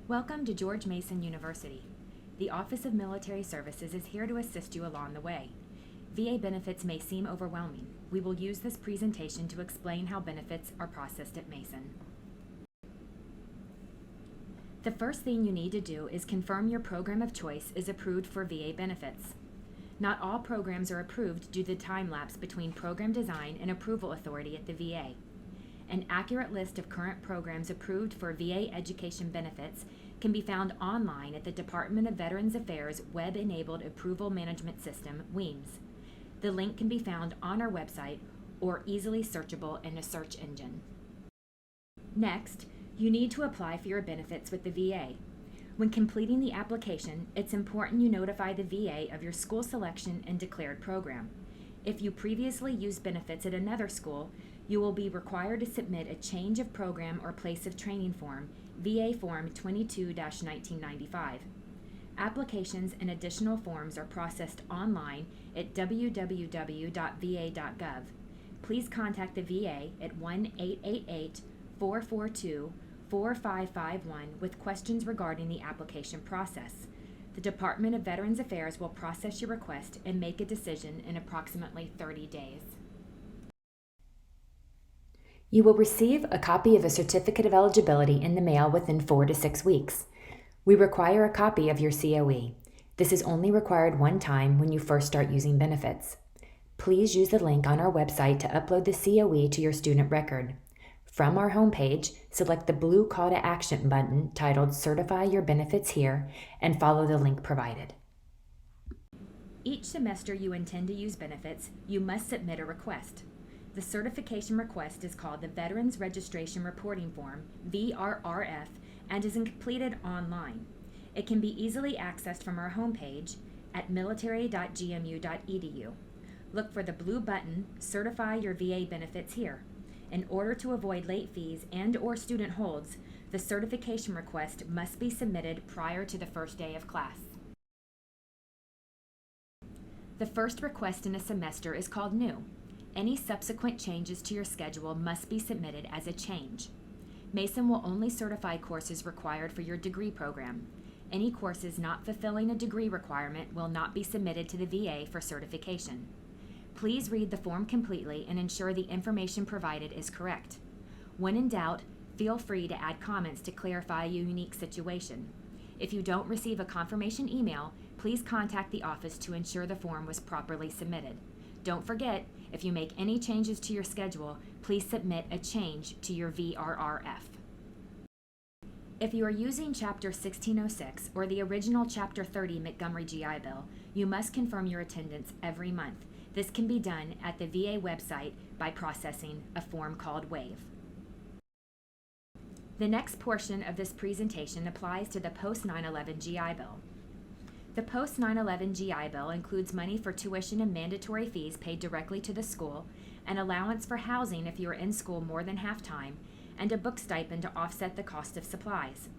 Welcome to George Mason University. The Office of Military Services is here to assist you along the way. VA benefits may seem overwhelming. We will use this presentation to explain how benefits are processed at Mason. The first thing you need to do is confirm your program of choice is approved for VA benefits. Not all programs are approved due to the time lapse between program design and approval authority at the VA. An accurate list of current programs approved for VA education benefits can be found online at the Department of Veterans Affairs Web-Enabled Approval Management System, WEAMS. The link can be found on our website or easily searchable in a search engine. Next, you need to apply for your benefits with the VA. When completing the application, it's important you notify the VA of your school selection and declared program. If you previously used benefits at another school, you will be required to submit a change of program or place of training form, VA Form 22-1995. Applications and additional forms are processed online at www.va.gov. Please contact the VA at 1-888-442-4551 with questions regarding the application process. The Department of Veterans Affairs will process your request and make a decision in approximately 30 days. You will receive a copy of a certificate of eligibility in the mail within 4 to 6 weeks. We require a copy of your COE. This is only required one time when you first start using benefits. Please use the link on our website to upload the COE to your student record. From our homepage, select the blue Call to Action button titled Certify Your Benefits Here and follow the link provided. Each semester you intend to use benefits, you must submit a request. The certification request is called the Veterans Registration Reporting Form, VRRF, and is completed online. It can be easily accessed from our homepage at military.gmu.edu. Look for the blue button, Certify Your VA Benefits Here. In order to avoid late fees and/or student holds, the certification request must be submitted prior to the first day of class. The first request in a semester is called New. Any subsequent changes to your schedule must be submitted as a change. Mason will only certify courses required for your degree program. Any courses not fulfilling a degree requirement will not be submitted to the VA for certification. Please read the form completely and ensure the information provided is correct. When in doubt, feel free to add comments to clarify your unique situation. If you don't receive a confirmation email, please contact the office to ensure the form was properly submitted. Don't forget, if you make any changes to your schedule, please submit a change to your VRRF. If you are using Chapter 1606 or the original Chapter 30 Montgomery GI Bill, you must confirm your attendance every month. This can be done at the VA website by processing a form called WAVE. The next portion of this presentation applies to the Post-9/11 GI Bill. The Post-9/11 GI Bill includes money for tuition and mandatory fees paid directly to the school, an allowance for housing if you are in school more than half-time, and a book stipend to offset the cost of supplies.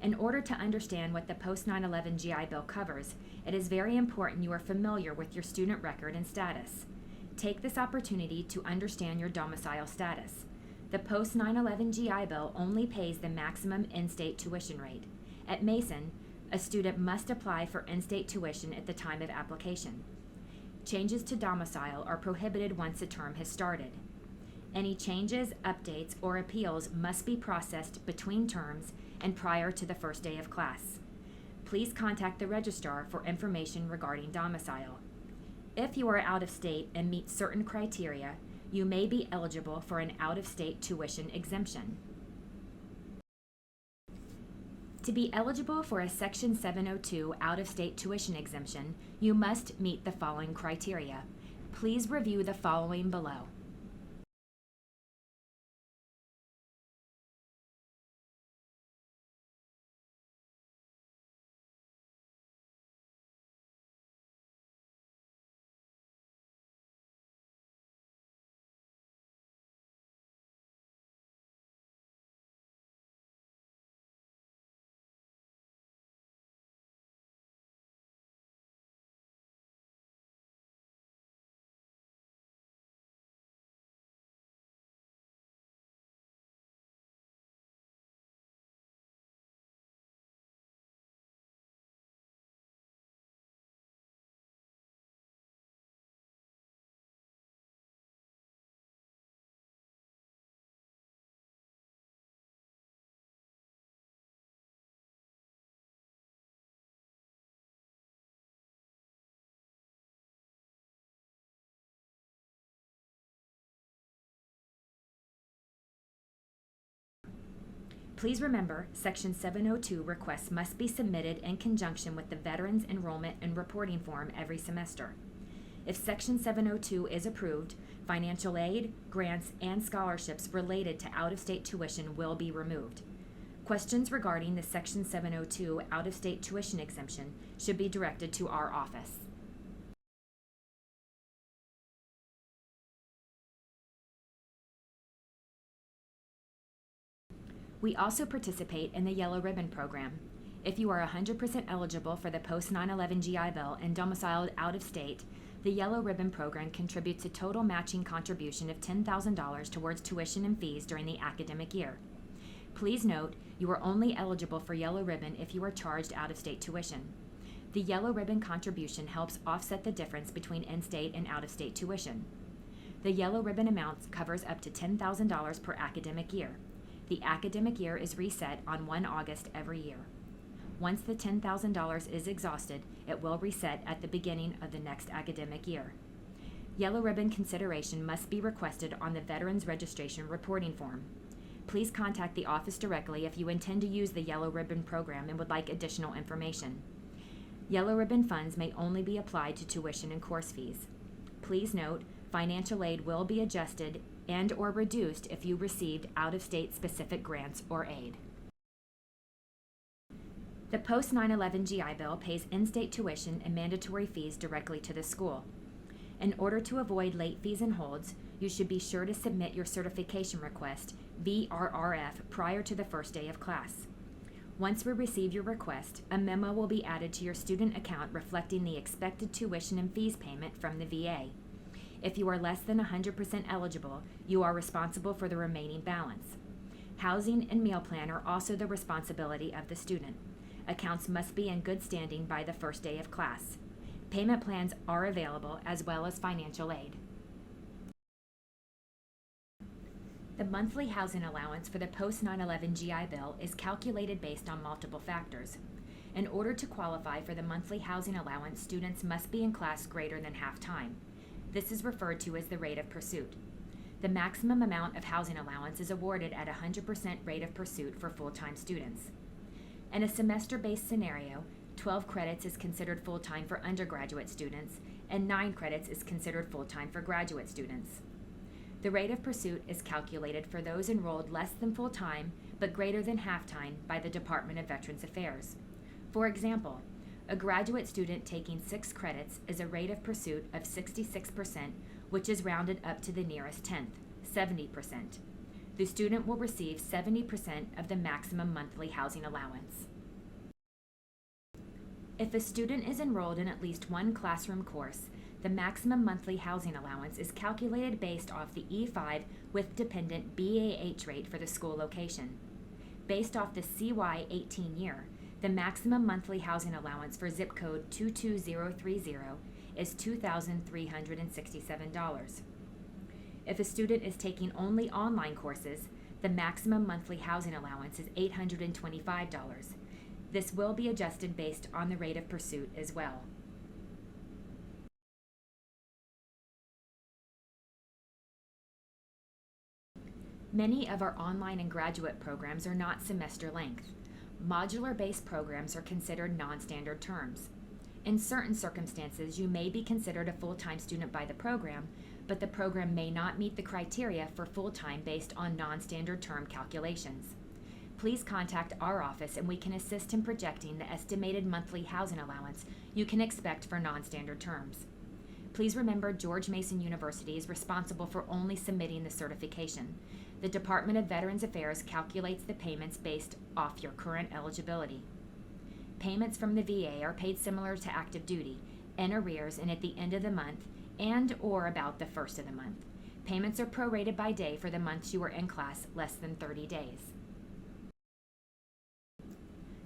In order to understand what the Post-9/11 GI Bill covers, it is very important you are familiar with your student record and status. Take this opportunity to understand your domicile status. The Post-9/11 GI Bill only pays the maximum in-state tuition rate. At Mason, a student must apply for in-state tuition at the time of application. Changes to domicile are prohibited once a term has started. Any changes, updates, or appeals must be processed between terms and prior to the first day of class. Please contact the registrar for information regarding domicile. If you are out of state and meet certain criteria, you may be eligible for an out-of-state tuition exemption. To be eligible for a Section 702 out-of-state tuition exemption, you must meet the following criteria. Please review the following below. Please remember, Section 702 requests must be submitted in conjunction with the Veterans Enrollment and Reporting Form every semester. If Section 702 is approved, financial aid, grants, and scholarships related to out-of-state tuition will be removed. Questions regarding the Section 702 out-of-state tuition exemption should be directed to our office. We also participate in the Yellow Ribbon Program. If you are 100% eligible for the post 9/11 GI Bill and domiciled out of state, the Yellow Ribbon Program contributes a total matching contribution of $10,000 towards tuition and fees during the academic year. Please note, you are only eligible for Yellow Ribbon if you are charged out-of-state tuition. The Yellow Ribbon contribution helps offset the difference between in-state and out-of-state tuition. The Yellow Ribbon amount covers up to $10,000 per academic year. The academic year is reset on 1 August every year. Once the $10,000 is exhausted, it will reset at the beginning of the next academic year. Yellow Ribbon consideration must be requested on the Veterans Registration Reporting Form. Please contact the office directly if you intend to use the Yellow Ribbon program and would like additional information. Yellow Ribbon funds may only be applied to tuition and course fees. Please note, financial aid will be adjusted and/or reduced if you received out-of-state specific grants or aid. The post 9/11 GI Bill pays in-state tuition and mandatory fees directly to the school. In order to avoid late fees and holds, you should be sure to submit your certification request, VRRF, prior to the first day of class. Once we receive your request, a memo will be added to your student account reflecting the expected tuition and fees payment from the VA. If you are less than 100% eligible, you are responsible for the remaining balance. Housing and meal plan are also the responsibility of the student. Accounts must be in good standing by the first day of class. Payment plans are available as well as financial aid. The monthly housing allowance for the post 9/11 GI Bill is calculated based on multiple factors. In order to qualify for the monthly housing allowance, students must be in class greater than half-time. This is referred to as the rate of pursuit. The maximum amount of housing allowance is awarded at 100% rate of pursuit for full-time students. In a semester-based scenario, 12 credits is considered full-time for undergraduate students, and 9 credits is considered full-time for graduate students. The rate of pursuit is calculated for those enrolled less than full-time but greater than half-time by the Department of Veterans Affairs. For example, a graduate student taking 6 credits is a rate of pursuit of 66%, which is rounded up to the nearest tenth, 70%. The student will receive 70% of the maximum monthly housing allowance. If a student is enrolled in at least one classroom course, the maximum monthly housing allowance is calculated based off the E5 with dependent BAH rate for the school location. Based off the CY 18 year, the maximum monthly housing allowance for zip code 22030 is $2,367. If a student is taking only online courses, the maximum monthly housing allowance is $825. This will be adjusted based on the rate of pursuit as well. Many of our online and graduate programs are not semester length. Modular-based programs are considered non-standard terms. In certain circumstances, you may be considered a full-time student by the program, but the program may not meet the criteria for full-time based on non-standard term calculations. Please contact our office and we can assist in projecting the estimated monthly housing allowance you can expect for non-standard terms. Please remember George Mason University is responsible for only submitting the certification. The Department of Veterans Affairs calculates the payments based off your current eligibility. Payments from the VA are paid similar to active duty, in arrears and at the end of the month, and or about the first of the month. Payments are prorated by day for the months you were in class less than 30 days.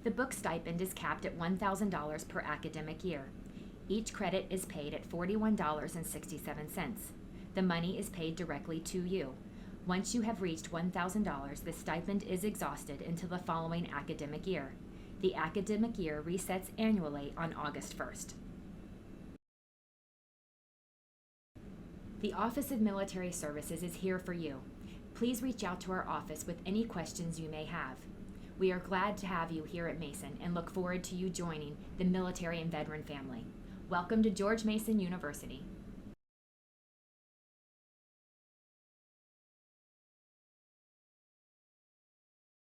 The book stipend is capped at $1,000 per academic year. Each credit is paid at $41.67. The money is paid directly to you. Once you have reached $1,000, the stipend is exhausted until the following academic year. The academic year resets annually on August 1st. The Office of Military Services is here for you. Please reach out to our office with any questions you may have. We are glad to have you here at Mason and look forward to you joining the military and veteran family. Welcome to George Mason University.